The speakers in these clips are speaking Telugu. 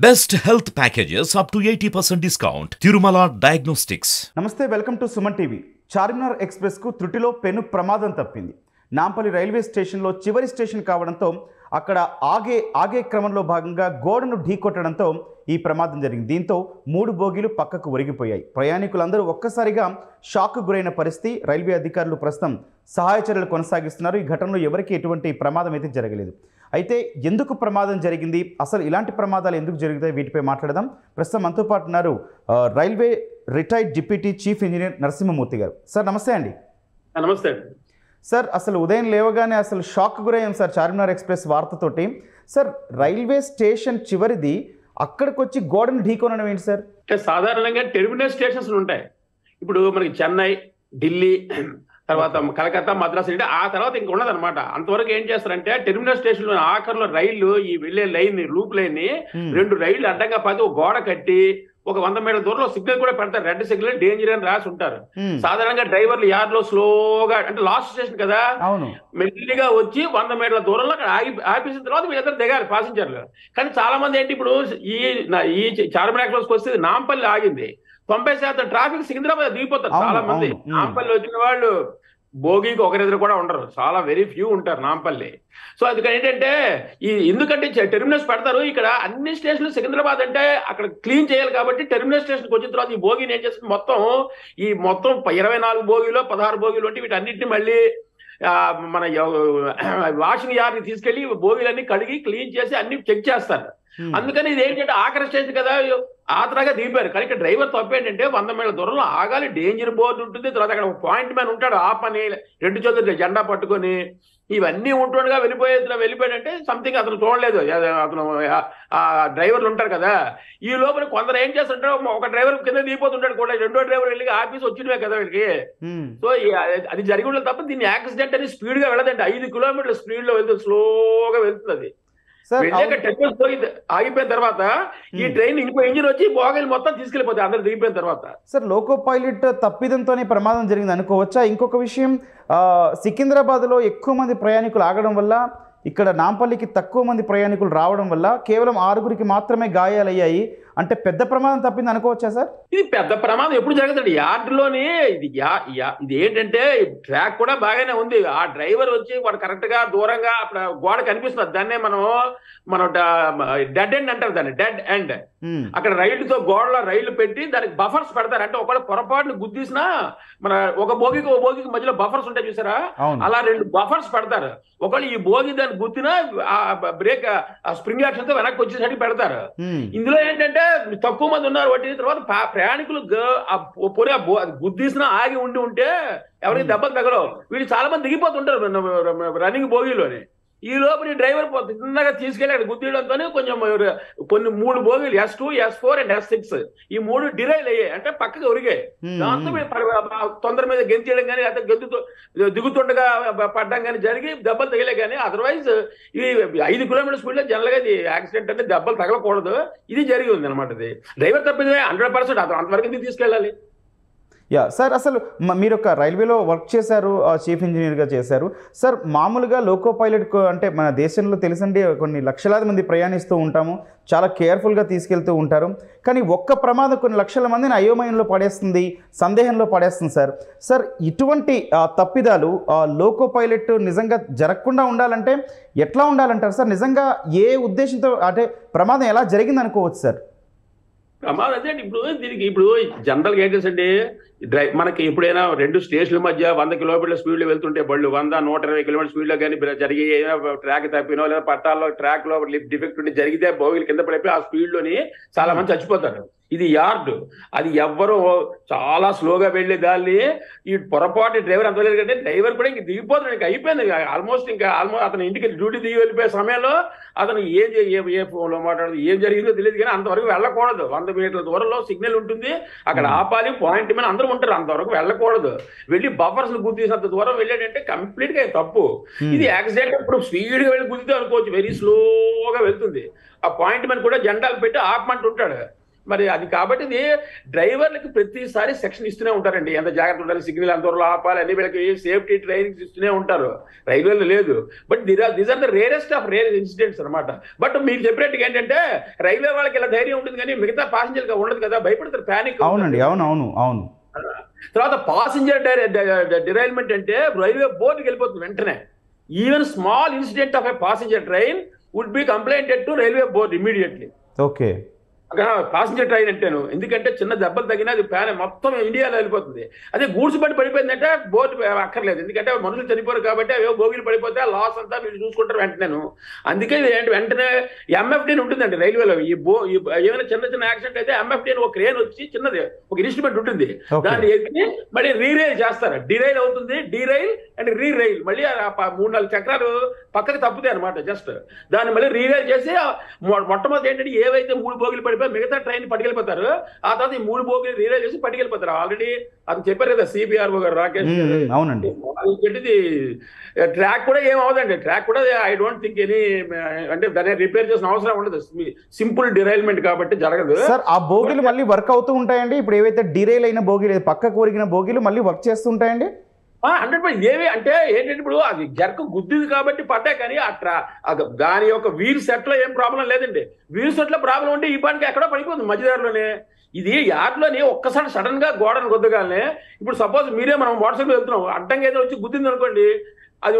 Best health packages up to 80% discount. Tirumala Diagnostics. నమస్తే, welcome to Suman TV. Charminar ఎక్స్ప్రెస్కు త్రుటిలో పెను ప్రమాదం తప్పింది. నాంపల్లి రైల్వే స్టేషన్లో చివరి స్టేషన్ కావడంతో అక్కడ ఆగే క్రమంలో భాగంగా గోడను ఢీకొట్టడంతో ఈ ప్రమాదం జరిగింది. దీంతో 3 బోగీలు పక్కకు ఒరిగిపోయాయి. ప్రయాణికులందరూ ఒక్కసారిగా షాక్కు గురైన పరిస్థితి. రైల్వే అధికారులు ప్రస్తుతం సహాయ చర్యలు కొనసాగిస్తున్నారు. ఈ ఘటనలో ఎవరికి ఎటువంటి ప్రమాదం అయితే జరగలేదు. అయితే ఎందుకు ప్రమాదం జరిగింది, అసలు ఇలాంటి ప్రమాదాలు ఎందుకు జరుగుతాయి, వీటిపై మాట్లాడదాం. ప్రస్తుతం మనతో పాటు ఉన్నారు railway retired deputy chief engineer Narasimhamurthy గారు. సార్ నమస్తే అండి. నమస్తే సార్, అసలు ఉదయం లేవగానే అసలు షాక్ గురయ్యాం సార్ చార్మినార్ ఎక్స్ప్రెస్ వార్తతోటి. సార్, రైల్వే స్టేషన్ చివరిది అక్కడికి వచ్చి గోడను ఢీకొనడం ఏంటి సార్? అంటే సాధారణంగా టెర్మినల్ స్టేషన్స్ ఉంటాయి. ఇప్పుడు మనకి చెన్నై, ఢిల్లీ, తర్వాత కలకత్తా, మద్రాసు అంటే ఆ తర్వాత ఇంక ఉండదు అనమాట. అంతవరకు ఏం చేస్తారంటే టెర్మినల్ స్టేషన్ లో ఆఖరిలో రైళ్లు ఈ వెళ్లే లైన్ లూప్ లైన్ ని 2 రైళ్లు అడ్డంగా పది ఒక గోడ కట్టి ఒక 100 మీటర్ల దూరంలో సిగ్నల్ కూడా పెడతారు. రెడ్ సిగ్నల్, డేంజర్ అని రాసి ఉంటారు. సాధారణంగా డ్రైవర్లు యార్డ్ లో స్లోగా, అంటే లాస్ట్ స్టేషన్ కదా, మెల్లిగా వచ్చి 100 మీటర్ల దూరంలో అక్కడ ఆపేసిన తర్వాత వీళ్ళిద్దరు దిగాలి ప్యాసింజర్లు. కానీ చాలా మంది ఏంటి, ఇప్పుడు ఈ చార్మినార్ ఎక్స్ప్రెస్ వస్తే నాంపల్లి ఆగింది. 90% ట్రాఫిక్ సికింద్రాబాద్ దిగిపోతారు చాలా మంది. నాంపల్లి వచ్చిన వాళ్ళు భోగికి ఒకరిద్దరు కూడా ఉండరు, చాలా వెరీ ఫ్యూ ఉంటారు నాంపల్లి. సో అందుకని ఏంటంటే ఎందుకంటే టెర్మినల్స్ పెడతారు ఇక్కడ అన్ని స్టేషన్లు. సికింద్రాబాద్ అంటే అక్కడ క్లీన్ చేయాలి కాబట్టి టెర్మినల్ స్టేషన్కి వచ్చిన తర్వాత ఈ భోగిని ఏం చేస్తుంది, మొత్తం 24 భోగిలో 16 భోగిలు అంటే వీటన్నిటిని మళ్ళీ మన వాషింగ్ యార్డ్ని తీసుకెళ్లి భోగిలన్నీ కడిగి క్లీన్ చేసి అన్ని చెక్ చేస్తారు. అందుకని ఇది ఏంటంటే ఆఖరి స్టేషన్ కదా, ఆతరాగా దిగిపోయారు. కానీ ఇక్కడ డ్రైవర్ తప్పు ఏంటంటే 100 మీటర్ల దూరంలో ఆగాలి, డేంజర్ బోర్డు ఉంటుంది, తర్వాత అక్కడ ఒక పాయింట్ మ్యాన్ ఉంటాడు, ఆపని 2 చేతులు జెండా పట్టుకొని ఇవన్నీ ఉంటుండగా వెళ్ళిపోయాడంటే సంథింగ్ అతను చూడలేదు. అతను ఆ డ్రైవర్లు ఉంటారు కదా, ఈ లోపల కొందరు ఏం చేస్తుంటారు, ఒక డ్రైవర్ కింద దిగిపోతుంటాడు కూడా, 2వ డ్రైవర్ వెళ్ళి ఆఫీస్ వచ్చినవే కదా వీళ్ళకి. సో అది జరిగి ఉండదు తప్ప దీన్ని యాక్సిడెంట్ అని స్పీడ్ గా వెళ్ళదండి. 5 కిలోమీటర్ల స్పీడ్ లో వెళ్తుంది, స్లోగా వెళ్తుంది. ఆగిపోయిన తర్వాత ఈ ట్రైన్ ఇంజిన్ వచ్చి బోగీలు మొత్తం తీసుకెళ్లిపోతాయి అందరు దిగిపోయిన తర్వాత. సార్, లోకో పైలట్ తప్పిదంతోనే ప్రమాదం జరిగింది అనుకోవచ్చా? ఇంకొక విషయం, సికింద్రాబాద్ లో ఎక్కువ మంది ప్రయాణికులు ఆగడం వల్ల, ఇక్కడ నాంపల్లికి తక్కువ మంది ప్రయాణికులు రావడం వల్ల కేవలం 6గురికి మాత్రమే గాయాలయ్యాయి. అంటే పెద్ద ప్రమాదం తప్పింది అనుకోవచ్చా సార్? ఇది పెద్ద ప్రమాదం ఎప్పుడు జరుగుతుంది యార్డులోని. ఇది ఏంటంటే ట్రాక్ కూడా బాగానే ఉంది. ఆ డ్రైవర్ వచ్చి వాడు కరెక్ట్ గా దూరంగా అక్కడ గోడ కనిపిస్తుంది, దాన్నే మనం డెడ్ ఎండ్ అంటారు, దాన్ని డెడ్ ఎండ్. అక్కడ రైళ్లతో గోడలో రైళ్లు పెట్టి దానికి బఫర్స్ పెడతారు. అంటే ఒకవేళ పొరపాటును గుద్దేసినా మన ఒక బోగికి మధ్యలో బఫర్స్ ఉంటాయి చూసారా, అలా 2 బఫర్స్ పెడతారు. ఒకవేళ ఈ బోగి దాన్ని గుద్దినా ఆ బ్రేక్ ఆ స్ప్రింగ్ యాక్షన్ తో వెనక్కి వచ్చేసరికి పెడతారు. ఇందులో ఏంటంటే తక్కువ మంది ఉన్నారు. వాటి తర్వాత ప్రయాణికులు గుద్దీసినా ఆగి ఉంటే ఎవరికి దెబ్బలు తగలవు. వీళ్ళు చాలా మంది దిగిపోతుంటారు రన్నింగ్ బోగీలోని. ఈ లోపల డ్రైవర్ చిన్నగా తీసుకెళ్ళి అక్కడ గుద్దీయడంతో కొన్ని 3 బోగీలు S2, S4 అండ్ S6 ఈ 3 డిరైల్ అయ్యాయి, అంటే పక్కకి ఒరిగాయి. దాంతో తొందర మీద గెంతేయడం కానీ లేకపోతే గెంతుతో దిగుతుండగా పడ్డం కానీ జరిగి దెబ్బలు తగిలే. కానీ అదర్వైజ్ ఈ 5 కిలోమీటర్ స్పీడ్ లో జనరల్ గా ఇది యాక్సిడెంట్ అంటే దెబ్బలు తగలకూడదు. ఇది జరిగి ఉంది అనమాట. ఇది డ్రైవర్ తప్పిందే 100%. అతను అంతవరకు ఎందుకు తీసుకెళ్ళాలి? సార్, అసలు మీరు ఒక రైల్వేలో వర్క్ చేశారు, చీఫ్ ఇంజనీర్గా చేశారు సార్. మామూలుగా లోకో పైలట్ అంటే మన దేశంలో తెలుసండి, కొన్ని లక్షలాది మంది ప్రయాణిస్తూ ఉంటాము, చాలా కేర్ఫుల్గా తీసుకెళ్తూ ఉంటారు. కానీ ఒక్క ప్రమాదం కొన్ని లక్షల మందిని అయోమయంలో పడేస్తుంది, సందేహంలో పడేస్తుంది సార్. సార్, ఇటువంటి తప్పిదాలు లోకో పైలట్ నిజంగా జరగకుండా ఉండాలంటే ఎట్లా ఉండాలంటారు సార్? నిజంగా ఏ ఉద్దేశంతో అంటే ప్రమాదం ఎలా జరిగింది అనుకోవచ్చు సార్? ప్రమాదం అదే ఇప్పుడు జనరల్గా ఏంటి అంటే మనకి ఎప్పుడైనా 2 స్టేషన్ల మధ్య 100 కిలోమీటర్ల స్పీడ్ లో వెళ్తుంటే బళ్ళు 100, 120 కిలోమీటర్ స్పీడ్ లో కానీ జరిగి ట్రాక్ తప్పినో లేదా పట్టాల్లో ట్రాక్ లో డిఫెక్ట్ ఉండి జరిగితే బోగిలు కింద పడిపోయి ఆ స్పీడ్ లోని చాలా మంది చచ్చిపోతారు. ఇది యార్డ్, అది ఎవ్వరూ చాలా స్లోగా వెళ్లే దాన్ని ఈ పొరపాటు డ్రైవర్ అంత లేదు కంటే డ్రైవర్ కూడా ఇంక దిగిపోతాడు. ఇంకా అయిపోయింది ఆల్మోస్ట్ అతను ఇంటికి డ్యూటీ దిగి వెళ్ళిపోయే సమయంలో అతను ఏ ఫోన్లో మాట్లాడదు, ఏం జరిగిందో తెలియదు. కానీ అంతవరకు వెళ్ళకూడదు. 100 మీటర్ల దూరంలో సిగ్నల్ ఉంటుంది, అక్కడ ఆపాలి, పాయింట్ మీద అందరూ ఉంటారు, అంతవరకు వెళ్ళకూడదు. వెళ్ళి బఫర్స్ గుర్తిసినంత దూరం వెళ్ళాడంటే కంప్లీట్ గా తప్పు. ఇది యాక్సిడెంట్ ఇప్పుడు స్పీడ్ గా వెళ్ళి గుద్దితే అనుకోవచ్చు, వెరీ స్లోగా వెళ్తుంది. ఆ పాయింట్ మీద కూడా జెండాలు పెట్టి ఆపమంటుంటాడు. మరి అది కాబట్టి ఇది డ్రైవర్లకి ప్రతిసారి సెక్షన్ ఇస్తూనే ఉంటారండి, ఎంత జాగ్రత్త ఉండాలి, సిగ్నల్ ఎంత దూరంలో ఆపాలి, అన్ని వీళ్ళకి సేఫ్టీ ట్రైనింగ్స్ ఇస్తూనే ఉంటారు. రైల్వేలో లేదు. But these are the rarest of rare incidents అనమాట. బట్ మీరు చెప్పినట్టుగా ఏంటంటే రైల్వే వాళ్ళకి ఇలా ధైర్యం ఉంటుంది కానీ మిగతా ప్యాసింజర్గా ఉండదు కదా, భయపడతారు, ప్యానిక్. అవునండి, అవును. తర్వాత పాసింజర్ డిరైల్మెంట్ అంటే రైల్వే బోర్డుకి వెళ్ళిపోతుంది వెంటనే. Even small incident of a passenger train would be complainted to railway board immediately. Okay. అక్కడ ప్యాసింజర్ ట్రైన్ అంటేను, ఎందుకంటే చిన్న దెబ్బలు తగినా అది ప్యాన్ మొత్తం ఇండియాలో వెళ్ళిపోతుంది. అదే గూడ్స్ బండి పడిపోయిందంటే బోర్డు అక్కర్లేదు, ఎందుకంటే మనుషులు చనిపోరు కాబట్టి అవి బోగిలు పడిపోతే ఆ లాస్ అంతా మీరు చూసుకుంటారు వెంటనే. అందుకే వెంటనే ఎంఎఫ్డీ అని ఉంటుందండి రైల్వేలో. ఏమైనా చిన్న యాక్సిడెంట్ అయితే ఎంఎఫ్డీ అని ఒక క్రేన్ వచ్చి చిన్నది ఒక ఇన్స్ట్రుమెంట్ ఉంటుంది, దాన్ని ఎక్కి మళ్ళీ రీరైల్ చేస్తారు. డిరైల్ అవుతుంది, డీరైల్ అండ్ రీరైల్, మళ్ళీ 3-4 చక్రాలు పక్కకి తప్పుతాయి అనమాట. జస్ట్ దాన్ని మళ్ళీ రీరైల్ చేసి మొట్టమొదటి ఏంటంటే ఏవైతే 3 బోగిలు పడిపోయి మిగతా ట్రైన్ పట్టుకెళ్ళిపోతారు, ఆ తర్వాత ఈ 3 బోగిలు రీరైల్ చేసి పట్టుకెళ్ళిపోతారు. ఆల్రెడీ అది చెప్పారు కదా సిపిఆర్ఓ గారు రాకేష్. అవునండి. ట్రాక్ కూడా ఏం అవదండి, ట్రాక్ కూడా ఐ డోంట్ థింక్ ఎనీ, అంటే దాన్ని రిపేర్ చేసిన అవసరం ఉండదు, సింపుల్ డిరైల్మెంట్ కాబట్టి జరగదు. సార్ ఆ బోగిలు మళ్ళీ వర్క్ అవుతూ ఉంటాయండి? ఇప్పుడు ఏవైతే డిరైల్ అయిన బోగిలు, పక్కకు ఒరిగిన బోగిలు మళ్ళీ వర్క్ చేస్తూ ఉంటాయండి? 100%. ఏవి అంటే ఏంటంటే ఇప్పుడు అది జర్క గుద్దింది కాబట్టి పడ్డాయి, కానీ దాని యొక్క వీల్ సెట్ లో ఏం ప్రాబ్లం లేదండి. వీల్ సెట్ లో ప్రాబ్లం ఉంటే ఈ పనికి ఎక్కడో పడిపోతుంది మధ్యదారిలోనే. ఇది యార్డ్లోని ఒక్కసారి సడన్ గా గోడను గుద్దగానే, ఇప్పుడు సపోజ్ మనం మోటార్ సైకిల్ వెళ్తున్నాం, అడ్డంగా ఏదో వచ్చి గుద్దింది అనుకోండి, అది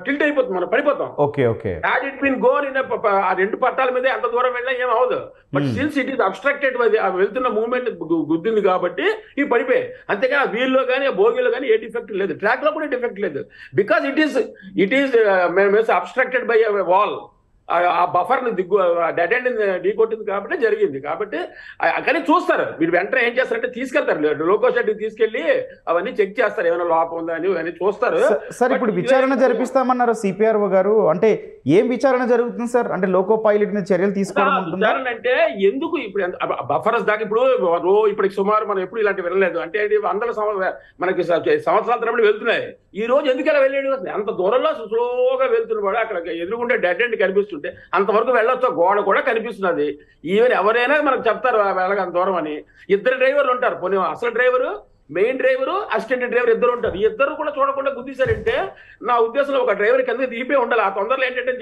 టిల్ట్ అయిపోతుంది, మనం పడిపోతాం. Okay. Had it been gone in ఆ 2 పట్టాల మీద ఎంత దూరం వెళ్ళినా ఏం అవదు. But since it is obstructed వెళ్తున్న మూవ్మెంట్ గుద్దింది కాబట్టి ఇవి పడిపోయాయి. అంతేగాని ఆ వీల్లో కానీ ఆ బోగిలో కానీ ఏ డిఫెక్ట్ లేదు, ట్రాక్ లో కూడా డిఫెక్ట్ లేదు. Because it is obstructed by wall. ఆ బఫర్ ని డెడ్ ఎండ్ ఢీ కొట్టింది కాబట్టి జరిగింది. కాబట్టి కానీ చూస్తారు మీరు వెంటనే ఏం చేస్తారంటే తీసుకెళ్తారు, లోకో షెడ్ తీసుకెళ్లి అవన్నీ చెక్ చేస్తారు, ఏమైనా లోపం ఉందా అని అవన్నీ చూస్తారు. సార్ ఇప్పుడు విచారణ జరిపిస్తామన్నారు సిపిఆర్ఓ గారు, అంటే ఏం విచారణ జరుగుతుంది సార్? అంటే లోకో పైలట్ మీద చర్యలు తీసుకోవడం విచారణ అంటే ఎందుకు ఇప్పుడు బఫర్స్ దాకా ఇప్పుడు సుమారు మనం ఎప్పుడు ఇలాంటి వెళ్ళలేదు, అంటే మనకి సంవత్సరాల తరబడి వెళ్తున్నాయి. ఈ రోజు ఎందుకు ఇలా వెళ్ళాడు? అంత దూరంలో స్లోగా వెళ్తున్నాడు, అక్కడ ఎదురుకుంటే డెడ్ ఎండ్ కనిపిస్తుంటే అంతవరకు వెళ్ళొచ్చు, గోడ కూడా కనిపిస్తున్నది. ఈవెన్ ఎవరైనా మనకు చెప్తారు వెళ్ళగంత దూరం అని. 2 డ్రైవర్లు ఉంటారు, పోనీ అసలు driver, main driver, assistant driver ఇద్దరు ఉంటారు. ఇద్దరు కూడా చూడకుండా గుద్దిశారంటే నా ఉద్దేశంలో ఒక డ్రైవర్ కింద దిగిపోయి ఉండాలి. ఆ తొందరలో ఏంటంటే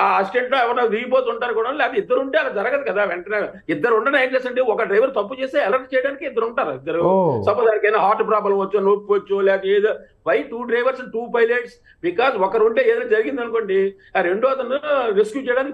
ఆ అసిస్టెంట్ ఎవరైనా దిగిపోతుంటారు కూడా, లేకపోతే ఇద్దరు ఉంటే అలా జరగదు కదా. వెంటనే ఇద్దరు ఉండడం ఏం చేస్తే ఒక డ్రైవర్ తప్పు చేస్తే అలర్ట్ చేయడానికి ఇద్దరు ఉంటారు. ఇద్దరు సపోజ్ ఎవరికైనా హార్ట్ ప్రాబ్లం వచ్చో, నొప్పి వచ్చో, లేకపోతే ఏదో వై 2 డ్రైవర్స్ 2 పైలట్స్, బికాస్ ఒకరు ఉంటే ఏదైనా జరిగింది అనుకోండి, ఆ రెండో అతను రెస్క్యూ చేయడానికి.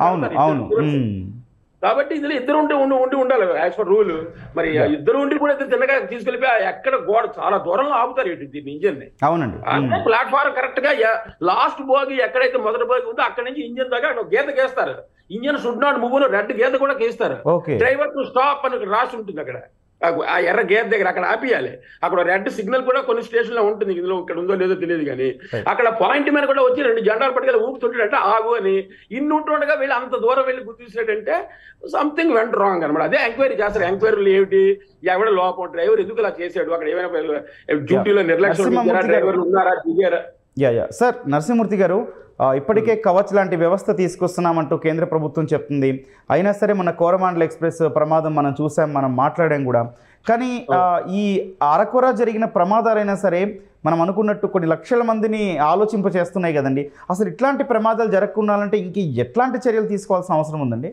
కాబట్టి ఇందులో ఇద్దరు ఉండి ఉండాలి యాజ్ పర్ రూల్. మరి ఇద్దరు ఉండి కూడా ఇద్దరు తిన్నగా తీసుకెళ్ళిపోయి ఎక్కడ గోడ చాలా దూరంలో ఆపుతారు దీన్ని ఇంజిన్ ని. అవునండి. అంటే ప్లాట్ఫామ్ కరెక్ట్ గా లాస్ట్ బోగి ఎక్కడైతే మొదటి బోగి ఉందో అక్కడ నుంచి ఇంజిన్ దాకా గీత గేస్తారు. Engine should not move, red గీత కూడా గీస్తారు. డ్రైవర్ టు స్టాప్ అని రాసి ఉంటుంది అక్కడ, ఆ ఎర్ర గేట్ దగ్గర అక్కడ ఆపియాలి. అక్కడ రెడ్ సిగ్నల్ కూడా కొన్ని స్టేషన్ లో ఉంటుంది, ఇందులో ఇక్కడ ఉందో లేదో తెలియదు కానీ అక్కడ పాయింట్ మీద కూడా వచ్చి 2 జెండాలు పట్టుకెళ్ళి ఊపుతుంటాడంటే ఆగు అని. ఇన్ని ఉంటుండగా వీళ్ళు అంత దూరం వెళ్ళి గుర్తించాడంటే సంథింగ్ వెంట్ రాంగ్ అనమాట. అదే ఎంక్వైరీ చేస్తారు. ఎంక్వైరీలు ఏమిటి, ఎవడ లోపం, డ్రైవర్ ఎందుకు ఇలా చేశాడు, అక్కడ ఏమైనా డ్యూటీలో నిర్లక్ష్యం, డ్రైవర్లు ఉన్నారా, దిగారా. సార్ నరసింహమూర్తి గారు, ఇప్పటికే కవచ్ లాంటి వ్యవస్థ తీసుకొస్తున్నామంటూ కేంద్ర ప్రభుత్వం చెప్తుంది. అయినా సరే మన కోరమాండల్ ఎక్స్ప్రెస్ ప్రమాదం మనం చూసాం, మనం మాట్లాడాం కూడా. కానీ ఈ అరకొర జరిగిన ప్రమాదాలైనా సరే మనం అనుకున్నట్టు కొన్ని లక్షల మందిని ఆలోచింపచేస్తున్నాయి కదండి. అసలు ఇట్లాంటి ప్రమాదాలు జరగకుండాలంటే ఇంక ఎట్లాంటి చర్యలు తీసుకోవాల్సిన అవసరం ఉందండి?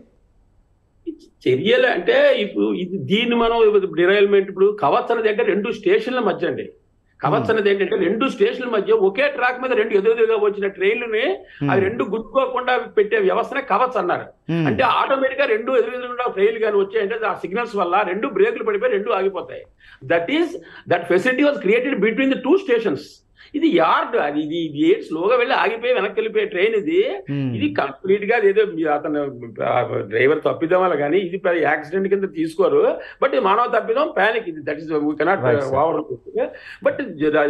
చర్యలు అంటే ఇప్పుడు దీన్ని మనం డిరైల్మెంట్, ఇప్పుడు కవచ్ అనేది అంటే 2 స్టేషన్ల మధ్య అండి. కవచ్ అనేది ఏంటంటే 2 స్టేషన్ల మధ్య ఒకే ట్రాక్ మీద 2 ఎదురుగా వచ్చిన ట్రైన్లని అవి 2 గుర్తుకోకుండా పెట్టే వ్యవస్థనే కవచ్ అన్నారు. అంటే ఆటోమేటిక్ గా 2 ఎదురుగా ట్రైన్లు కానీ వచ్చాయంటే ఆ సిగ్నల్స్ వల్ల 2 బ్రేకులు పడిపోయి 2 ఆగిపోతాయి. That facility was created between the 2 stations. ఇది యార్డ్, అది ఇది స్లోగా వెళ్ళి ఆగిపోయి వెనక్కి వెళ్ళిపోయే ట్రైన్ ఇది కంప్లీట్ గా ఏదో అతను డ్రైవర్ తప్పిదం కానీ ఇది యాక్సిడెంట్ కింద తీసుకోరు. బట్ మానవ తప్పిదం, ప్యానిక్, ఇది that is we cannot over. But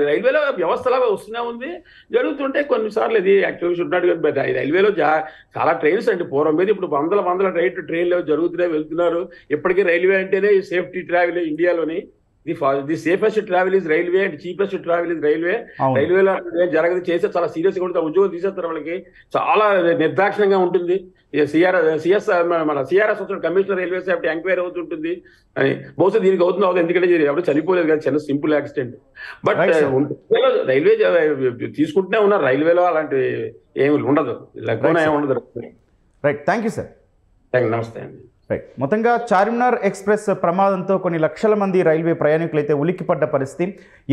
రైల్వేలో వ్యవస్థలా వస్తూనే ఉంది, జరుగుతుంటే కొన్నిసార్లు ఇది యాక్చువల్ షుడ్ నాట్. బట్ రైల్వేలో చాలా ట్రైన్స్ అండి పూర్వం మీద ఇప్పుడు వందల ట్రైన్లు జరుగుతున్నాయి, వెళ్తున్నారు. ఇప్పటికీ రైల్వే అంటేనే సేఫ్టీ ట్రావెల్ ఇండియాలోని. The safest travel is railway and cheapest travel is railway. అవును. రైల్వేలో జరగదు చేస్తే చాలా సీరియస్ గా ఉంటుంది, ఉద్యోగం తీసేస్తారు వాళ్ళకి, చాలా నిర్దాక్షిణ్యంగా ఉంటుంది. మన CRS commissioner railway safety enquiry అవుతుంటుంది అని. బహుశా దీనికి అవుతుంది ఎందుకంటే ఎవరు చనిపోలేదు కదా, చిన్న సింపుల్ యాక్సిడెంట్. బట్ రైల్వే తీసుకుంటూనే ఉన్నారు, రైల్వేలో అలాంటి ఏమి ఉండదు, లేకపోతే ఉండదు. Right, thank you sir. నమస్తే అండి. రైట్, మొత్తంగా చార్మినార్ ఎక్స్ప్రెస్ ప్రమాదంతో కొన్ని లక్షల మంది రైల్వే ప్రయాణికులు అయితే ఉలిక్కిపడ్డ పరిస్థితి.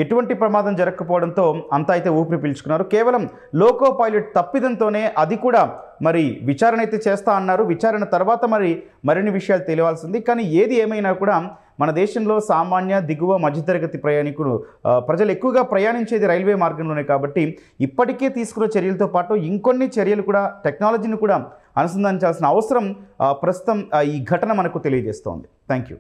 ఎటువంటి ప్రమాదం జరగకపోవడంతో అంతా అయితే ఊపిరి పీల్చుకున్నారు. కేవలం లోకో పైలట్ తప్పిదంతోనే, అది కూడా మరి విచారణ అయితే చేస్తా అన్నారు. విచారణ తర్వాత మరిన్ని విషయాలు తెలియాల్సింది. కానీ ఏది ఏమైనా కూడా మన దేశంలో సామాన్య, దిగువ, మధ్యతరగతి ప్రజలు ఎక్కువగా ప్రయాణించేది రైల్వే మార్గంలోనే. కాబట్టి ఇప్పటికే తీసుకున్న చర్యలతో పాటు ఇంకొన్ని చర్యలు కూడా, టెక్నాలజీని కూడా అనుసంధానించాల్సిన అవసరం ప్రస్తుతం ఈ ఘటన మనకు తెలియజేస్తోంది. Thank you.